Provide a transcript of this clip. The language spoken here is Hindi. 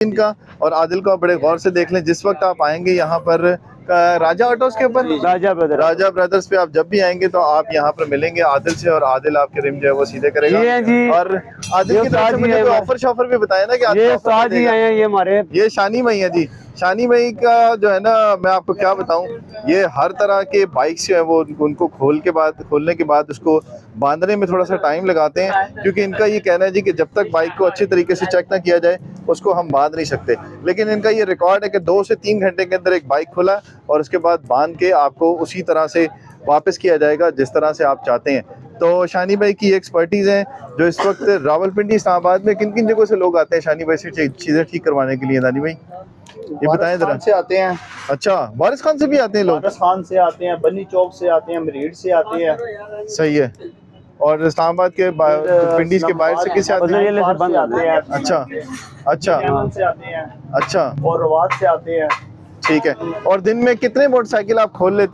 इनका और आदिल को आप बड़े गौर से देख लें। जिस वक्त आप आएंगे यहाँ पर राजा ऑटोस के ऊपर, राजा ब्रदर्स पे आप जब भी आएंगे तो आप यहाँ पर मिलेंगे आदिल से, और आदिल आपके रिम जो है वो सीधे करेगा। और आदिल की तरफ से मुझे कोई ऑफर शॉफर भी बताया ना कि ये साथ ही आए हैं, ये हमारे ये शानी भाई है जी। शानी भाई का जो है ना, मैं आपको क्या बताऊं, ये हर तरह के बाइक्स जो है वो उनको खोलने के बाद उसको बांधने में थोड़ा सा टाइम लगाते हैं, क्योंकि इनका ये कहना है जी कि जब तक बाइक को अच्छे तरीके से चेक ना किया जाए उसको हम बांध नहीं सकते। लेकिन इनका ये रिकॉर्ड है कि 2 से 3 घंटे के अंदर एक बाइक खुला और उसके बाद बांध के आपको उसी तरह से वापस किया जाएगा जिस तरह से आप चाहते हैं। तो शानी भाई की एक्सपर्टीज है जो इस वक्त रावलपिंडी इस्लामाबाद में किन किन जगहों से लोग आते हैं शानी भाई से चीजें ठीक करवाने के लिए? दानी भाई ये बताएं जरा। से आते हैं। अच्छा, वारिस खान से भी आते हैं लोग? वारिस खान से आते हैं, बनी चौक से आते हैं, मरीड से आते हैं। सही है। और इस्लामाबाद के पिंडीज के बाहर से किसे आते हैं? अच्छा अच्छा से आते हैं, अच्छा, और रवात से आते हैं। ठीक है। और दिन में कितने मोटरसाइकिल आप खोल लेते हैं?